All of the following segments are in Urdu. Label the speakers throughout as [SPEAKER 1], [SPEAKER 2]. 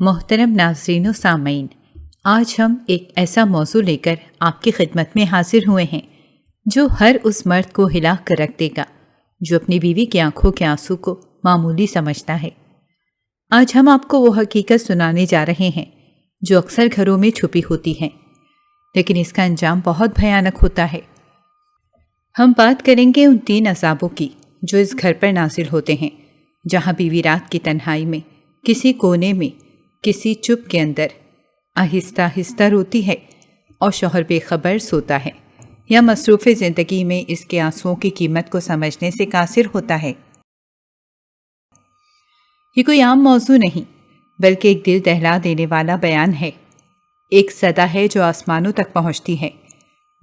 [SPEAKER 1] محترم ناظرین و سامعین، آج ہم ایک ایسا موضوع لے کر آپ کی خدمت میں حاضر ہوئے ہیں جو ہر اس مرد کو ہلا کر رکھ دے گا جو اپنی بیوی کی آنکھوں کے آنسو کو معمولی سمجھتا ہے۔ آج ہم آپ کو وہ حقیقت سنانے جا رہے ہیں جو اکثر گھروں میں چھپی ہوتی ہے، لیکن اس کا انجام بہت بھیانک ہوتا ہے۔ ہم بات کریں گے ان 3 عذابوں کی جو اس گھر پر نازل ہوتے ہیں جہاں بیوی رات کی تنہائی میں کسی کونے میں کسی چپ کے اندر آہستہ آہستہ روتی ہے اور شوہر بے خبر سوتا ہے یا مصروف زندگی میں اس کے آنسوؤں کی قیمت کو سمجھنے سے قاصر ہوتا ہے۔ یہ کوئی عام موضوع نہیں بلکہ ایک دل دہلا دینے والا بیان ہے، ایک صدا ہے جو آسمانوں تک پہنچتی ہے۔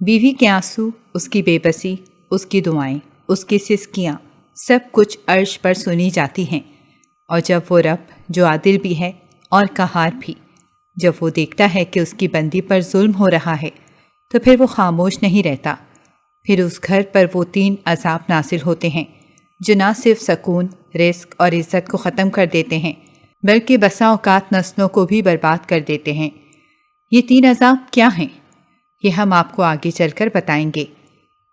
[SPEAKER 1] بیوی کے آنسو، اس کی بے بسی، اس کی دعائیں، اس کی سسکیاں، سب کچھ عرش پر سنی جاتی ہیں، اور جب وہ رب جو عادل بھی ہے اور قہار بھی، جب وہ دیکھتا ہے کہ اس کی بندی پر ظلم ہو رہا ہے تو پھر وہ خاموش نہیں رہتا۔ پھر اس گھر پر وہ 3 عذاب نازل ہوتے ہیں جو نہ صرف سکون، رزق اور عزت کو ختم کر دیتے ہیں بلکہ بسا اوقات نسلوں کو بھی برباد کر دیتے ہیں۔ یہ 3 عذاب کیا ہیں؟ یہ ہم آپ کو آگے چل کر بتائیں گے،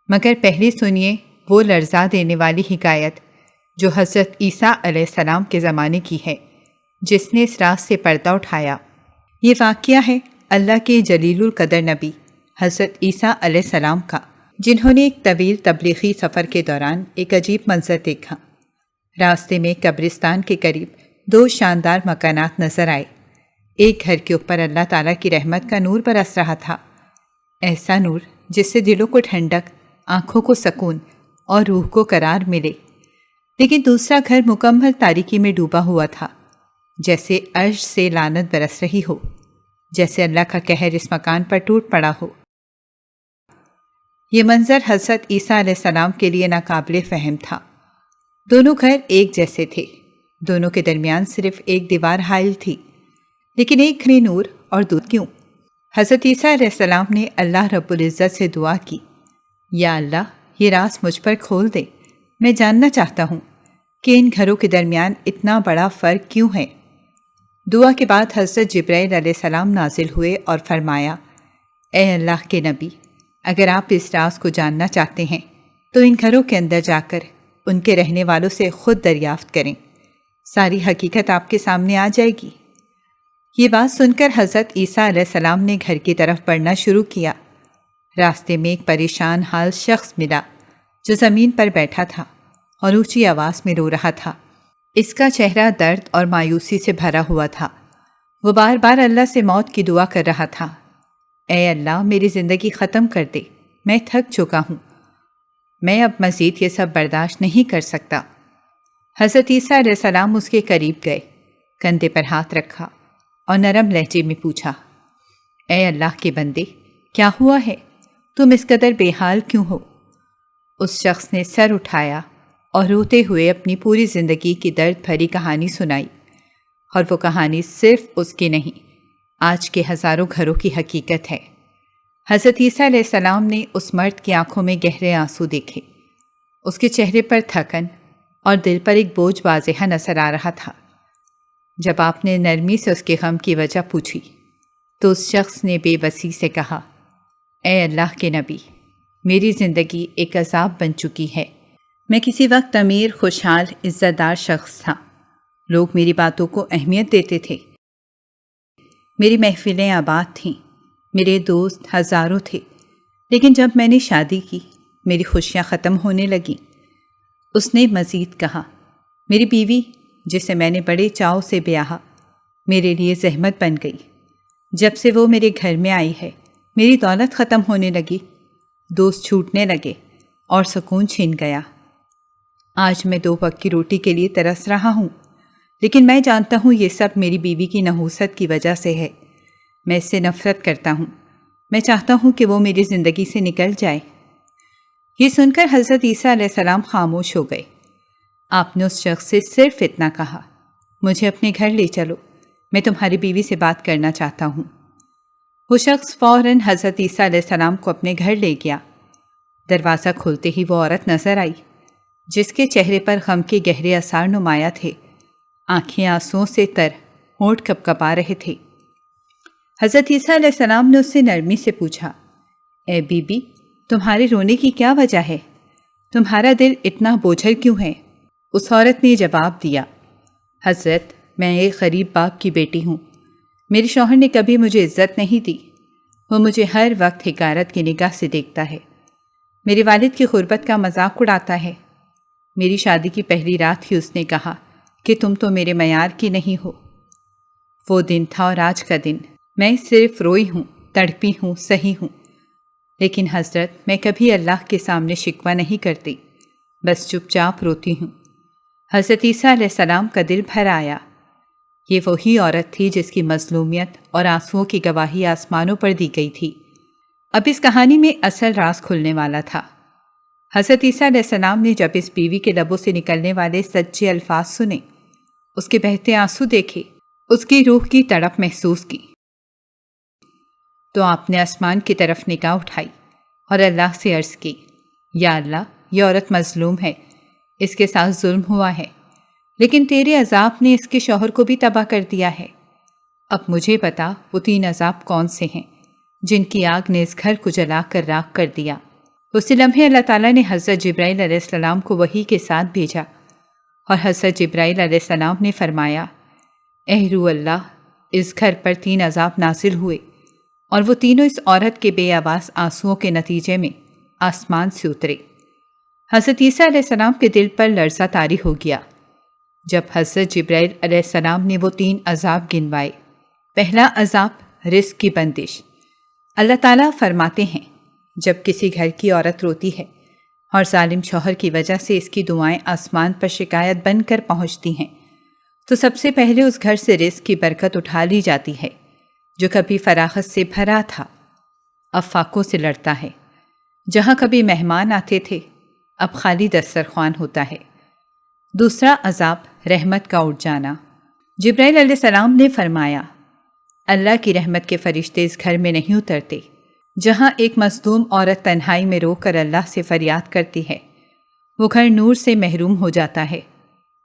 [SPEAKER 1] مگر پہلے سنیے وہ لرزا دینے والی حکایت جو حضرت عیسیٰ علیہ السلام کے زمانے کی ہے، جس نے اس راز سے پردہ اٹھایا۔ یہ واقعہ ہے اللہ کے جلیل القدر نبی حضرت عیسیٰ علیہ السلام کا، جنہوں نے ایک طویل تبلیغی سفر کے دوران ایک عجیب منظر دیکھا۔ راستے میں قبرستان کے قریب 2 شاندار مکانات نظر آئے۔ ایک گھر کے اوپر اللہ تعالیٰ کی رحمت کا نور برس رہا تھا، ایسا نور جس سے دلوں کو ٹھنڈک، آنکھوں کو سکون اور روح کو قرار ملے۔ لیکن دوسرا گھر مکمل تاریکی میں ڈوبا ہوا تھا، جیسے عرش سے لعنت برس رہی ہو، جیسے اللہ کا قہر اس مکان پر ٹوٹ پڑا ہو۔ یہ منظر حضرت عیسیٰ علیہ السلام کے لیے ناقابل فہم تھا۔ دونوں گھر ایک جیسے تھے، دونوں کے درمیان صرف ایک دیوار حائل تھی، لیکن ایک میں نور اور دودھ کیوں؟ حضرت عیسیٰ علیہ السلام نے اللہ رب العزت سے دعا کی، یا اللہ، یہ راز مجھ پر کھول دے، میں جاننا چاہتا ہوں کہ ان گھروں کے درمیان اتنا بڑا فرق کیوں ہے۔ دعا کے بعد حضرت جبرائیل علیہ السلام نازل ہوئے اور فرمایا، اے اللہ کے نبی، اگر آپ اس راز کو جاننا چاہتے ہیں تو ان گھروں کے اندر جا کر ان کے رہنے والوں سے خود دریافت کریں، ساری حقیقت آپ کے سامنے آ جائے گی۔ یہ بات سن کر حضرت عیسیٰ علیہ السلام نے گھر کی طرف بڑھنا شروع کیا۔ راستے میں ایک پریشان حال شخص ملا جو زمین پر بیٹھا تھا اور اونچی آواز میں رو رہا تھا۔ اس کا چہرہ درد اور مایوسی سے بھرا ہوا تھا۔ وہ بار بار اللہ سے موت کی دعا کر رہا تھا، اے اللہ، میری زندگی ختم کر دے، میں تھک چکا ہوں، میں اب مزید یہ سب برداشت نہیں کر سکتا۔ حضرت عیسیٰ علیہ السلام اس کے قریب گئے، کندھے پر ہاتھ رکھا اور نرم لہجے میں پوچھا، اے اللہ کے بندے، کیا ہوا ہے؟ تم اس قدر بے حال کیوں ہو؟ اس شخص نے سر اٹھایا اور روتے ہوئے اپنی پوری زندگی کی درد بھری کہانی سنائی، اور وہ کہانی صرف اس کی نہیں، آج کے ہزاروں گھروں کی حقیقت ہے۔ حضرت عیسیٰ علیہ السلام نے اس مرد کی آنکھوں میں گہرے آنسو دیکھے، اس کے چہرے پر تھکن اور دل پر ایک بوجھ واضح نظر آ رہا تھا۔ جب آپ نے نرمی سے اس کے غم کی وجہ پوچھی تو اس شخص نے بے بسی سے کہا، اے اللہ کے نبی، میری زندگی ایک عذاب بن چکی ہے۔ میں کسی وقت امیر، خوشحال، عزت دار شخص تھا، لوگ میری باتوں کو اہمیت دیتے تھے، میری محفلیں آباد تھیں، میرے دوست ہزاروں تھے، لیکن جب میں نے شادی کی میری خوشیاں ختم ہونے لگیں۔ اس نے مزید کہا، میری بیوی جسے میں نے بڑے چاؤ سے بیاہا میرے لیے زحمت بن گئی۔ جب سے وہ میرے گھر میں آئی ہے میری دولت ختم ہونے لگی، دوست چھوٹنے لگے اور سکون چھن گیا۔ آج میں 2 وقت کی روٹی کے لیے ترس رہا ہوں، لیکن میں جانتا ہوں یہ سب میری بیوی کی نحوست کی وجہ سے ہے۔ میں اس سے نفرت کرتا ہوں، میں چاہتا ہوں کہ وہ میری زندگی سے نکل جائے۔ یہ سن کر حضرت عیسیٰ علیہ السلام خاموش ہو گئے۔ آپ نے اس شخص سے صرف اتنا کہا، مجھے اپنے گھر لے چلو، میں تمہاری بیوی سے بات کرنا چاہتا ہوں۔ وہ شخص فوراً حضرت عیسیٰ علیہ السلام کو اپنے گھر لے گیا۔ دروازہ کھولتے ہی وہ عورت نظر آئی جس کے چہرے پر غم کے گہرے آثار نمایاں تھے، آنکھیں آنسوؤں سے تر، ہونٹ کپکپا رہے تھے۔ حضرت عیسیٰ علیہ السلام نے اس سے نرمی سے پوچھا، اے بی بی، تمہارے رونے کی کیا وجہ ہے؟ تمہارا دل اتنا بوجھل کیوں ہے؟ اس عورت نے جواب دیا، حضرت، میں ایک غریب باپ کی بیٹی ہوں۔ میرے شوہر نے کبھی مجھے عزت نہیں دی۔ وہ مجھے ہر وقت حقارت کی نگاہ سے دیکھتا ہے۔ میرے والد کی غربت کا مذاق اڑاتا ہے۔ میری شادی کی پہلی رات ہی اس نے کہا کہ تم تو میرے معیار کی نہیں ہو۔ وہ دن تھا اور آج کا دن میں صرف روئی ہوں، تڑپی ہوں، سہی ہوں۔ لیکن حضرت، میں کبھی اللہ کے سامنے شکوہ نہیں کرتی، بس چپ چاپ روتی ہوں۔ حضرت عیسیٰ علیہ السلام کا دل بھر آیا۔ یہ وہی عورت تھی جس کی مظلومیت اور آنسوؤں کی گواہی آسمانوں پر دی گئی تھی۔ اب اس کہانی میں اصل راز کھلنے والا تھا۔ حضرت عیسیٰ علیہ السلام نے جب اس بیوی کے لبوں سے نکلنے والے سچے الفاظ سنے، اس کے بہتے آنسو دیکھے، اس کی روح کی تڑپ محسوس کی، تو آپ نے آسمان کی طرف نگاہ اٹھائی اور اللہ سے عرض کی، یا اللہ، یہ عورت مظلوم ہے، اس کے ساتھ ظلم ہوا ہے، لیکن تیرے عذاب نے اس کے شوہر کو بھی تباہ کر دیا ہے۔ اب مجھے بتا وہ 3 عذاب کون سے ہیں جن کی آگ نے اس گھر کو جلا کر راکھ کر دیا۔ اسی لمحے اللہ تعالیٰ نے حضرت جبرائیل علیہ السلام کو وحی کے ساتھ بھیجا، اور حضرت جبرائیل علیہ السلام نے فرمایا، اے روح اللہ، اس گھر پر 3 عذاب نازل ہوئے، اور وہ تینوں اس عورت کے بے آواز آنسوؤں کے نتیجے میں آسمان سے اترے۔ حضرت عیسیٰ علیہ السلام کے دل پر لرزہ طاری ہو گیا جب حضرت جبرائیل علیہ السلام نے وہ 3 عذاب گنوائے۔ پہلا عذاب رزق کی بندش۔ اللہ تعالیٰ فرماتے ہیں، جب کسی گھر کی عورت روتی ہے اور ظالم شوہر کی وجہ سے اس کی دعائیں آسمان پر شکایت بن کر پہنچتی ہیں، تو سب سے پہلے اس گھر سے رزق کی برکت اٹھا لی جاتی ہے جو کبھی فراخت سے بھرا تھا، اب فاقوں سے لڑتا ہے۔ جہاں کبھی مہمان آتے تھے، اب خالی دسترخوان ہوتا ہے۔ دوسرا عذاب رحمت کا اٹھ جانا۔ جبرائیل علیہ السلام نے فرمایا، اللہ کی رحمت کے فرشتے اس گھر میں نہیں اترتے۔ جہاں ایک مظلوم عورت تنہائی میں رو کر اللہ سے فریاد کرتی ہے، وہ گھر نور سے محروم ہو جاتا ہے،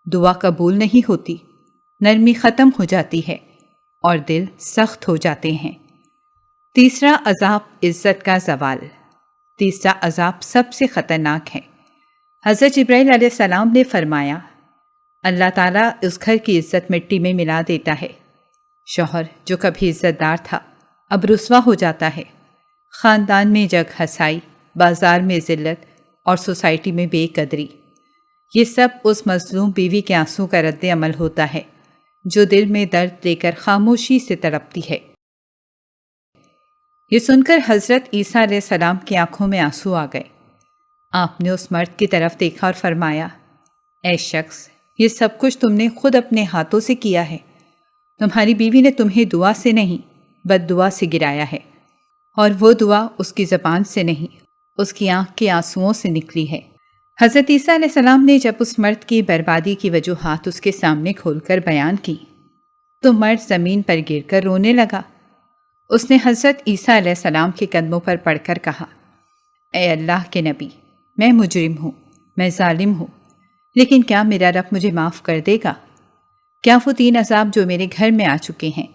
[SPEAKER 1] دعا قبول نہیں ہوتی، نرمی ختم ہو جاتی ہے اور دل سخت ہو جاتے ہیں۔ تیسرا عذاب عزت کا زوال۔ تیسرا عذاب سب سے خطرناک ہے۔ حضرت جبرائیل علیہ السلام نے فرمایا، اللہ تعالیٰ اس گھر کی عزت مٹی میں ملا دیتا ہے۔ شوہر جو کبھی عزت دار تھا اب رسوا ہو جاتا ہے۔ خاندان میں جگ ہسائی، بازار میں ذلت اور سوسائٹی میں بے قدری۔ یہ سب اس مظلوم بیوی کے آنسو کا رد عمل ہوتا ہے جو دل میں درد دے کر خاموشی سے تڑپتی ہے۔ یہ سن کر حضرت عیسیٰ علیہ السلام کی آنکھوں میں آنسو آ گئے۔ آپ نے اس مرد کی طرف دیکھا اور فرمایا، اے شخص، یہ سب کچھ تم نے خود اپنے ہاتھوں سے کیا ہے۔ تمہاری بیوی نے تمہیں دعا سے نہیں بد دعا سے گرایا ہے، اور وہ دعا اس کی زبان سے نہیں، اس کی آنکھ کے آنسوؤں سے نکلی ہے۔ حضرت عیسیٰ علیہ السلام نے جب اس مرد کی بربادی کی وجوہات اس کے سامنے کھول کر بیان کی تو مرد زمین پر گر کر رونے لگا۔ اس نے حضرت عیسیٰ علیہ السلام کے قدموں پر پڑھ کر کہا، اے اللہ کے نبی، میں مجرم ہوں، میں ظالم ہوں، لیکن کیا میرا رب مجھے معاف کر دے گا؟ کیا وہ 3 عذاب جو میرے گھر میں آ چکے ہیں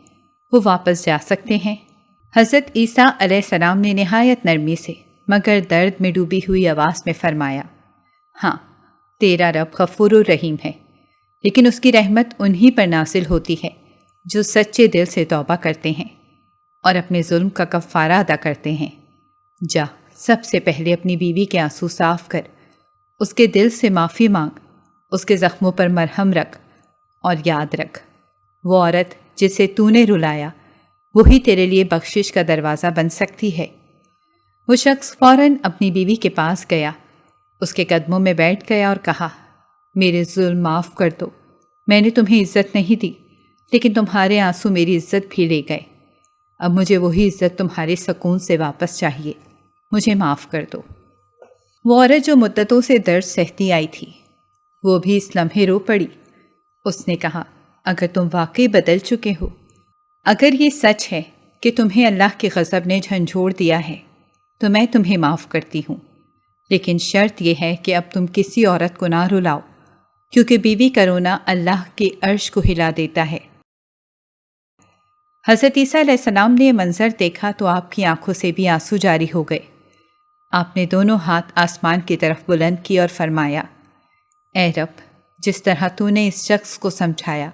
[SPEAKER 1] وہ واپس جا سکتے ہیں؟ حضرت عیسیٰ علیہ السلام نے نہایت نرمی سے مگر درد میں ڈوبی ہوئی آواز میں فرمایا، ہاں، تیرا رب غفور الرحیم ہے، لیکن اس کی رحمت انہی پر نازل ہوتی ہے جو سچے دل سے توبہ کرتے ہیں اور اپنے ظلم کا کفارہ ادا کرتے ہیں۔ جا، سب سے پہلے اپنی بیوی کے آنسو صاف کر، اس کے دل سے معافی مانگ، اس کے زخموں پر مرہم رکھ، اور یاد رکھ، وہ عورت جسے تو نے رلایا وہی تیرے لیے بخشش کا دروازہ بن سکتی ہے۔ وہ شخص فوراً اپنی بیوی کے پاس گیا، اس کے قدموں میں بیٹھ گیا اور کہا، میرے ظلم معاف کر دو، میں نے تمہیں عزت نہیں دی، لیکن تمہارے آنسو میری عزت بھی لے گئے۔ اب مجھے وہی عزت تمہارے سکون سے واپس چاہیے، مجھے معاف کر دو۔ وہ عورت جو مدتوں سے درد سہتی آئی تھی، وہ بھی اس لمحے رو پڑی۔ اس نے کہا، اگر تم واقعی بدل چکے ہو، اگر یہ سچ ہے کہ تمہیں اللہ کے غضب نے جھنجھوڑ دیا ہے، تو میں تمہیں معاف کرتی ہوں، لیکن شرط یہ ہے کہ اب تم کسی عورت کو نہ رلاؤ، کیونکہ بیوی کا رونا اللہ کے عرش کو ہلا دیتا ہے۔ حضرت عیسیٰ علیہ السلام نے یہ منظر دیکھا تو آپ کی آنکھوں سے بھی آنسو جاری ہو گئے۔ آپ نے دونوں ہاتھ آسمان کی طرف بلند کیے اور فرمایا، اے رب، جس طرح تو نے اس شخص کو سمجھایا،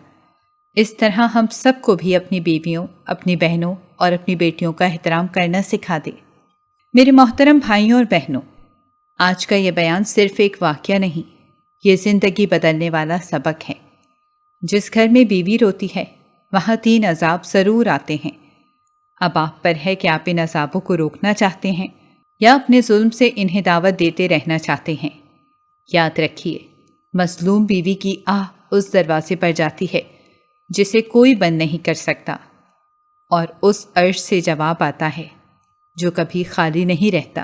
[SPEAKER 1] اس طرح ہم سب کو بھی اپنی بیویوں، اپنی بہنوں اور اپنی بیٹیوں کا احترام کرنا سکھا دے۔ میرے محترم بھائیوں اور بہنوں، آج کا یہ بیان صرف ایک واقعہ نہیں، یہ زندگی بدلنے والا سبق ہے۔ جس گھر میں بیوی روتی ہے وہاں 3 عذاب ضرور آتے ہیں۔ اب آپ پر ہے کہ آپ ان عذابوں کو روکنا چاہتے ہیں یا اپنے ظلم سے انہیں دعوت دیتے رہنا چاہتے ہیں۔ یاد رکھیے، مظلوم بیوی کی آہ اس دروازے پر جاتی ہے جسے کوئی بند نہیں کر سکتا، اور اس عرش سے جواب آتا ہے جو کبھی خالی نہیں رہتا۔